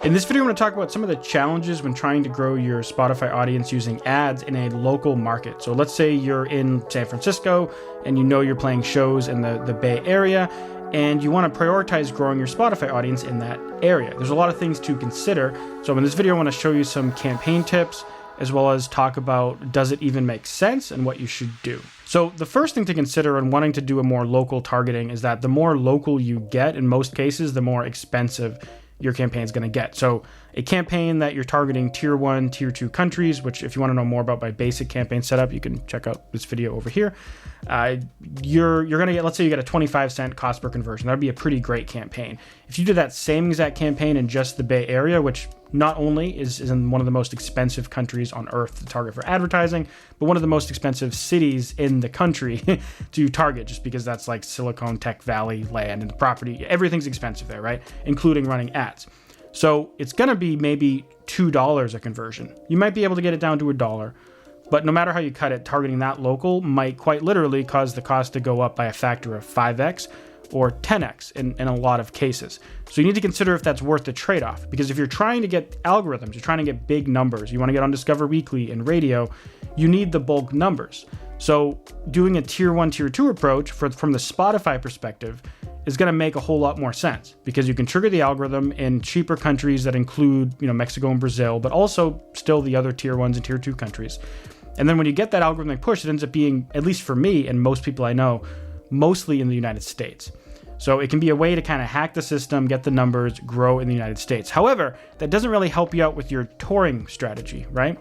In this video, I'm going to talk about some of the challenges when trying to grow your Spotify audience using ads in a local market. So let's say you're in San Francisco and you know you're playing shows in the Bay Area and you want to prioritize growing your Spotify audience in that area. There's a lot of things to consider. So in this video, I want to show you some campaign tips as well as talk about does it even make sense and what you should do. So the first thing to consider when wanting to do a more local targeting is that the more local you get, in most cases, the more expensive your campaign is going to get. So a campaign that you're targeting tier 1, tier 2 countries, which if you want to know more about my basic campaign setup, you can check out this video over here. You're going to get, let's say you get a 25-cent cost per conversion. That'd be a pretty great campaign. If you did that same exact campaign in just the Bay Area, which not only is in one of the most expensive countries on earth to target for advertising, but one of the most expensive cities in the country to target, just because that's like Silicon Tech Valley land and the property, everything's expensive there, right? Including running ads. So it's going to be maybe $2 a conversion. You might be able to get it down to $1, but no matter how you cut it, targeting that local might quite literally cause the cost to go up by a factor of 5x or 10x in a lot of cases. So you need to consider if that's worth the trade-off, because if you're trying to get algorithms, you're trying to get big numbers, you want to get on Discover Weekly and radio, you need the bulk numbers. So doing a tier 1, tier 2 approach from the Spotify perspective is going to make a whole lot more sense, because you can trigger the algorithm in cheaper countries that include, Mexico and Brazil, but also still the other tier 1s and tier 2 countries. And then when you get that algorithmic push, it ends up being, at least for me and most people I know, mostly in the United States. So it can be a way to kind of hack the system, get the numbers, grow in the United States. However, that doesn't really help you out with your touring strategy, right?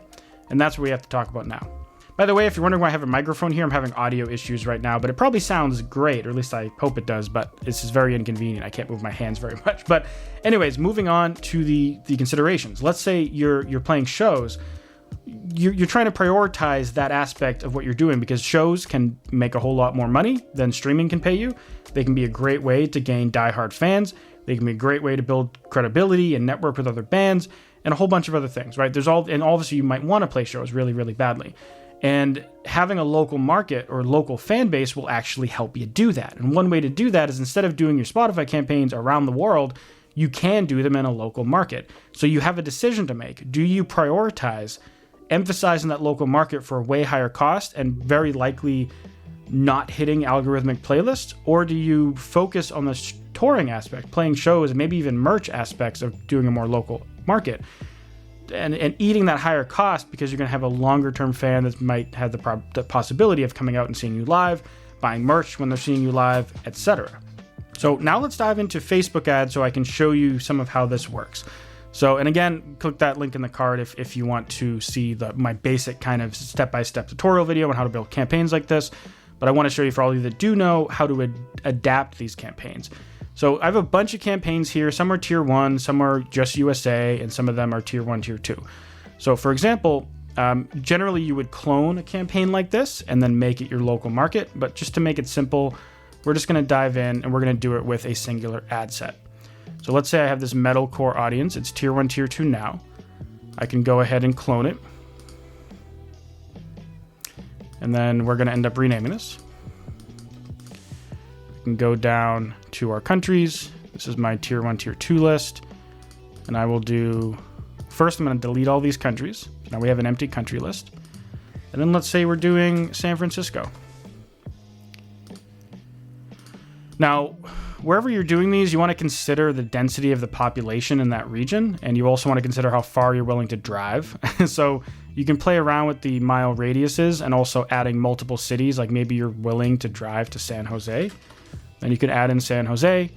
And that's what we have to talk about now. By the way, if you're wondering why I have a microphone here, I'm having audio issues right now, but it probably sounds great, or at least I hope it does, but this is very inconvenient. I can't move my hands very much. But anyways, moving on to the considerations. Let's say you're playing shows. You're trying to prioritize that aspect of what you're doing, because shows can make a whole lot more money than streaming can pay you. They can be a great way to gain diehard fans. They can be a great way to build credibility and network with other bands and a whole bunch of other things, right? And obviously you might want to play shows really, really badly. And having a local market or local fan base will actually help you do that. And one way to do that is, instead of doing your Spotify campaigns around the world, you can do them in a local market. So you have a decision to make. Do you prioritize emphasizing that local market for a way higher cost and very likely not hitting algorithmic playlists? Or do you focus on the touring aspect, playing shows, and maybe even merch aspects of doing a more local market? And eating that higher cost, because you're going to have a longer term fan that might have the possibility of coming out and seeing you live, buying merch when they're seeing you live, etc. So now let's dive into Facebook ads so I can show you some of how this works. So, and again, click that link in the card if you want to see my basic kind of step-by-step tutorial video on how to build campaigns like this. But I want to show you, for all of you that do know, how to adapt these campaigns. So I have a bunch of campaigns here. Some are tier 1, some are just USA, and some of them are tier 1, tier 2. So for example, generally you would clone a campaign like this and then make it your local market. But just to make it simple, we're just going to dive in and we're going to do it with a singular ad set. So let's say I have this metalcore audience. It's tier 1, tier 2 now. I can go ahead and clone it. And then we're going to end up renaming this. We can go down to our countries. This is my tier 1, tier 2 list. And I will do, first I'm going to delete all these countries. Now we have an empty country list. And then let's say we're doing San Francisco. Now, wherever you're doing these, you want to consider the density of the population in that region. And you also want to consider how far you're willing to drive. So you can play around with the mile radiuses and also adding multiple cities. Like maybe you're willing to drive to San Jose. Then you could add in San Jose,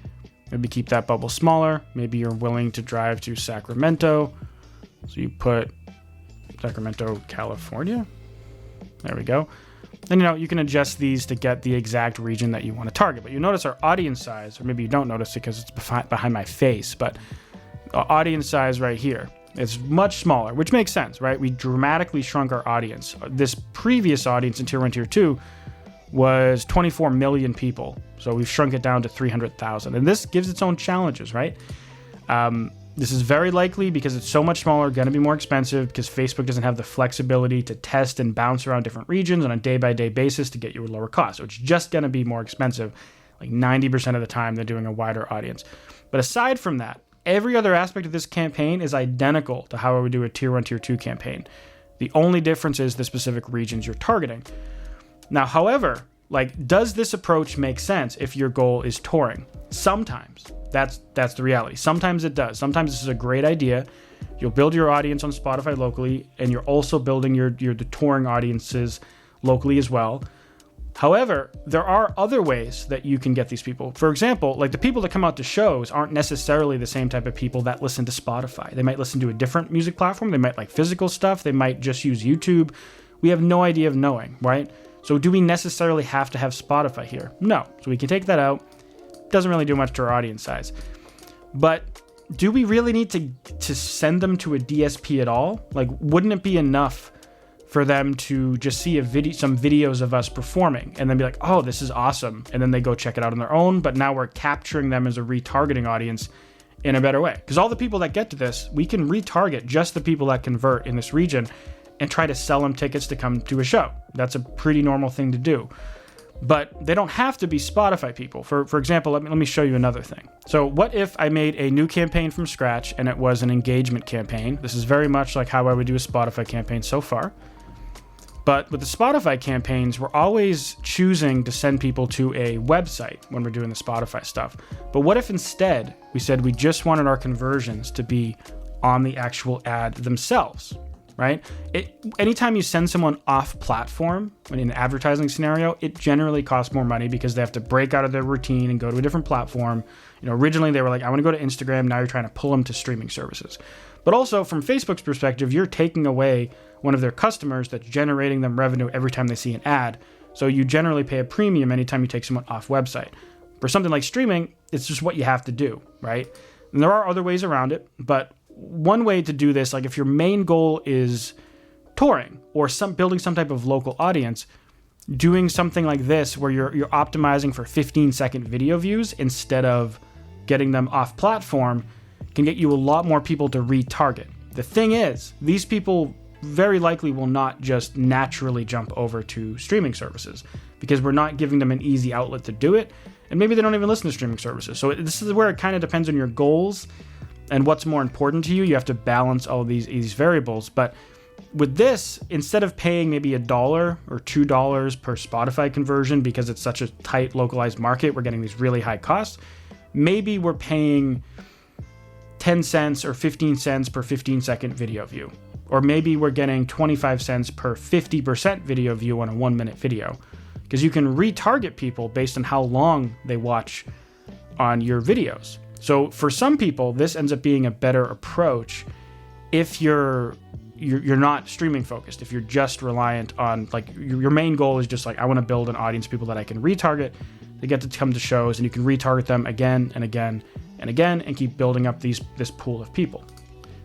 maybe keep that bubble smaller. Maybe you're willing to drive to Sacramento. So you put Sacramento, California. There we go. Then, you can adjust these to get the exact region that you want to target. But you notice our audience size, or maybe you don't notice it because it's behind my face, but our audience size right here, it's much smaller, which makes sense, right? We dramatically shrunk our audience. This previous audience in tier 1, tier 2 was 24 million people. So we've shrunk it down to 300,000. And this gives its own challenges, right? This is very likely, because it's so much smaller, going to be more expensive, because Facebook doesn't have the flexibility to test and bounce around different regions on a day-by-day basis to get you a lower cost. So it's just going to be more expensive, like 90% of the time than doing a wider audience. But aside from that, every other aspect of this campaign is identical to how I would do a tier 1, tier 2 campaign. The only difference is the specific regions you're targeting. Now, however, like, does this approach make sense if your goal is touring? Sometimes. That's the reality. Sometimes it does. Sometimes this is a great idea. You'll build your audience on Spotify locally, and you're also building the touring audiences locally as well. However, there are other ways that you can get these people. For example, like the people that come out to shows aren't necessarily the same type of people that listen to Spotify. They might listen to a different music platform. They might like physical stuff. They might just use YouTube. We have no idea of knowing, right? So do we necessarily have to have Spotify here? No. So we can take that out. Doesn't really do much to our audience size. But do we really need to send them to a DSP at all? Like, wouldn't it be enough for them to just see some videos of us performing and then be like, oh, this is awesome. And then they go check it out on their own. But now we're capturing them as a retargeting audience in a better way. Because all the people that get to this, we can retarget just the people that convert in this region and try to sell them tickets to come to a show. That's a pretty normal thing to do. But they don't have to be Spotify people. For example, let me show you another thing. So what if I made a new campaign from scratch and it was an engagement campaign? This is very much like how I would do a Spotify campaign so far. But with the Spotify campaigns, we're always choosing to send people to a website when we're doing the Spotify stuff. But what if instead we said we just wanted our conversions to be on the actual ad themselves, right? Anytime you send someone off platform in an advertising scenario, it generally costs more money because they have to break out of their routine and go to a different platform. Originally they were like, I want to go to Instagram. Now you're trying to pull them to streaming services. But also from Facebook's perspective, you're taking away one of their customers that's generating them revenue every time they see an ad. So you generally pay a premium anytime you take someone off website. For something like streaming, it's just what you have to do, right? And there are other ways around it, but one way to do this, like if your main goal is touring or building some type of local audience, doing something like this where you're optimizing for 15-second video views instead of getting them off platform can get you a lot more people to retarget. The thing is, these people very likely will not just naturally jump over to streaming services because we're not giving them an easy outlet to do it. And maybe they don't even listen to streaming services. So this is where it kind of depends on your goals and what's more important to you. You have to balance all these variables. But with this, instead of paying maybe $1 or $2 per Spotify conversion because it's such a tight localized market, we're getting these really high costs. Maybe we're paying 10 cents or 15 cents per 15-second video view. Or maybe we're getting 25 cents per 50% video view on a 1-minute video. Because you can retarget people based on how long they watch on your videos. So for some people, this ends up being a better approach if you're not streaming focused, if you're just reliant on, like, your main goal is just like, I want to build an audience of people that I can retarget. They get to come to shows and you can retarget them again and again and again and keep building up this pool of people.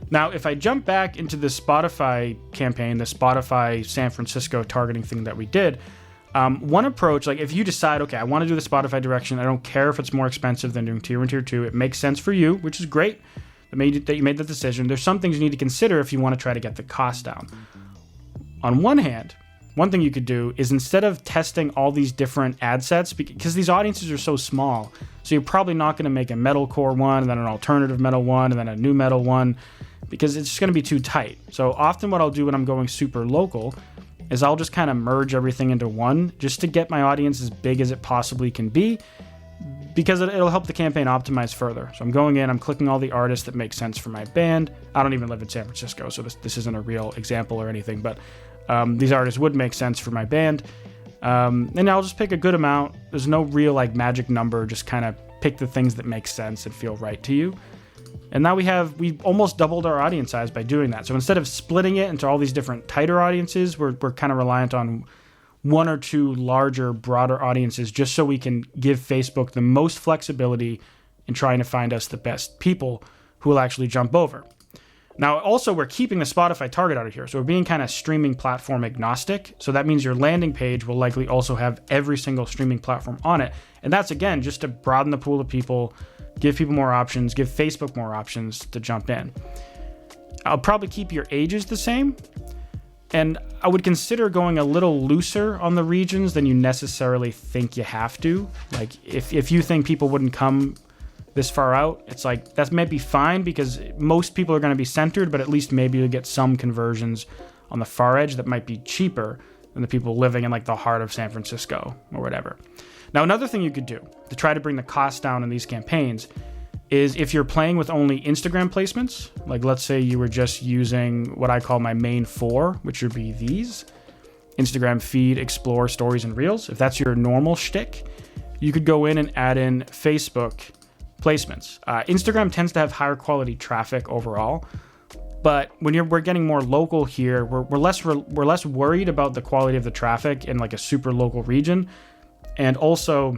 Now, if I jump back into the Spotify campaign, the Spotify San Francisco targeting thing that we did, one approach, like if you decide, okay, I want to do the Spotify direction, I don't care if it's more expensive than doing tier 1, tier 2, it makes sense for you, which is great that you made the decision. There's some things you need to consider if you want to try to get the cost down. On one hand, one thing you could do is instead of testing all these different ad sets, because these audiences are so small, so you're probably not going to make a metalcore one, and then an alternative metal one, and then a new metal one, because it's just going to be too tight. So often what I'll do when I'm going super local is I'll just kind of merge everything into one just to get my audience as big as it possibly can be, because it'll help the campaign optimize further. So I'm going in, I'm clicking all the artists that make sense for my band. I don't even live in San Francisco, so this isn't a real example or anything, but these artists would make sense for my band. And I'll just pick a good amount. There's no real like magic number, just kind of pick the things that make sense and feel right to you. And now we almost doubled our audience size by doing that. So instead of splitting it into all these different tighter audiences, we're kind of reliant on one or two larger, broader audiences just so we can give Facebook the most flexibility in trying to find us the best people who will actually jump over. Now, also, we're keeping the Spotify target out of here. So we're being kind of streaming platform agnostic. So that means your landing page will likely also have every single streaming platform on it. And that's, again, just to broaden the pool of people, give people more options, give Facebook more options to jump in. I'll probably keep your ages the same. And I would consider going a little looser on the regions than you necessarily think you have to. Like if you think people wouldn't come this far out, it's like that may be fine because most people are going to be centered, but at least maybe you'll get some conversions on the far edge that might be cheaper than the people living in like the heart of San Francisco or whatever. Now, another thing you could do to try to bring the cost down in these campaigns is if you're playing with only Instagram placements, like let's say you were just using what I call my main 4, which would be these: Instagram feed, explore, stories, and reels. If that's your normal shtick, you could go in and add in Facebook placements. Instagram tends to have higher quality traffic overall, but when we're getting more local here, we're less worried about the quality of the traffic in like a super local region, and also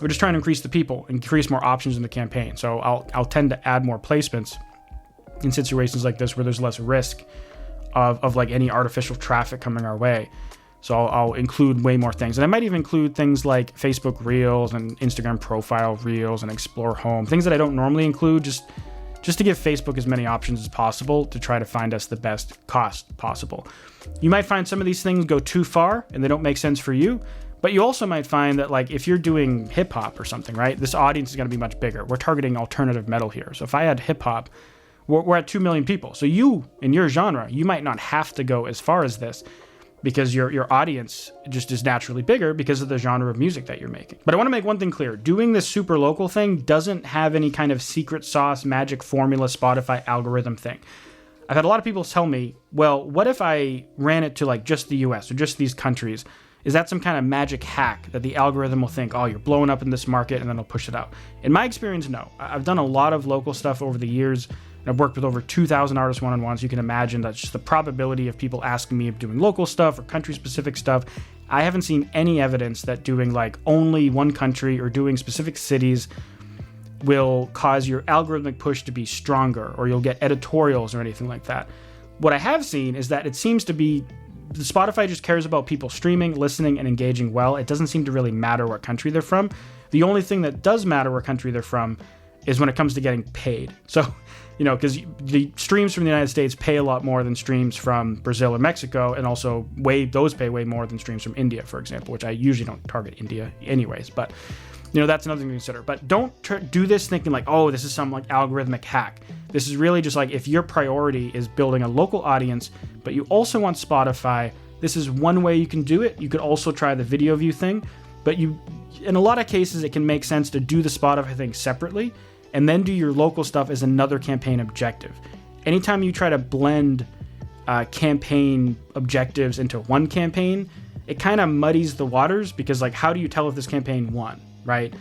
we're just trying to increase the people, increase more options in the campaign. So I'll tend to add more placements in situations like this where there's less risk of like any artificial traffic coming our way. So I'll include way more things. And I might even include things like Facebook Reels and Instagram Profile Reels and Explore Home, things that I don't normally include, just to give Facebook as many options as possible to try to find us the best cost possible. You might find some of these things go too far and they don't make sense for you, but you also might find that like if you're doing hip hop or something, right, this audience is going to be much bigger. We're targeting alternative metal here. So if I had hip hop, we're at 2 million people. So you, in your genre, you might not have to go as far as this, because your audience just is naturally bigger because of the genre of music that you're making. But I want to make one thing clear. Doing this super local thing doesn't have any kind of secret sauce, magic formula, Spotify algorithm thing. I've had a lot of people tell me, well, what if I ran it to like just the US or just these countries? Is that some kind of magic hack that the algorithm will think, oh, you're blowing up in this market, and then it'll push it out? In my experience, no. I've done a lot of local stuff over the years. I've worked with over 2,000 artist one-on-ones. You can imagine that's just the probability of people asking me of doing local stuff or country-specific stuff. I haven't seen any evidence that doing like only one country or doing specific cities will cause your algorithmic push to be stronger, or you'll get editorials or anything like that. What I have seen is that it seems to be Spotify just cares about people streaming, listening, and engaging well. It doesn't seem to really matter what country they're from. The only thing that does matter what country they're from is when it comes to getting paid. So, because the streams from the United States pay a lot more than streams from Brazil or Mexico, and also those pay way more than streams from India, for example, which I usually don't target India anyways. But, that's another thing to consider. But don't do this thinking like, oh, this is some like algorithmic hack. This is really just like if your priority is building a local audience, but you also want Spotify, this is one way you can do it. You could also try the video view thing, but in a lot of cases, it can make sense to do the Spotify thing separately and then do your local stuff as another campaign objective. Anytime you try to blend campaign objectives into one campaign, it kind of muddies the waters, because like, how do you tell if this campaign won, right?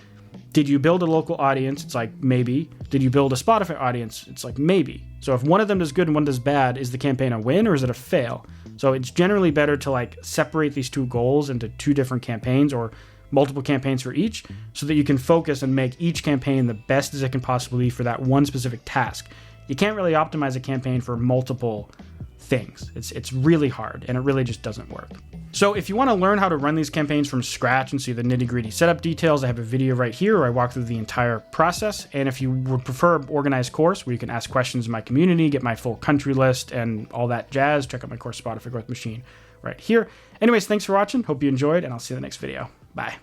Did you build a local audience? It's like, maybe. Did you build a Spotify audience? It's like, maybe. So if one of them does good and one does bad, is the campaign a win or is it a fail? So it's generally better to like separate these two goals into two different campaigns, or multiple campaigns for each, so that you can focus and make each campaign the best as it can possibly be for that one specific task. You can't really optimize a campaign for multiple things. It's really hard, and it really just doesn't work. So if you want to learn how to run these campaigns from scratch and see the nitty-gritty setup details, I have a video right here where I walk through the entire process. And if you would prefer an organized course where you can ask questions in my community, get my full country list and all that jazz, check out my course, Spotify Growth Machine, right here. Anyways, thanks for watching. Hope you enjoyed, and I'll see you in the next video. Bye.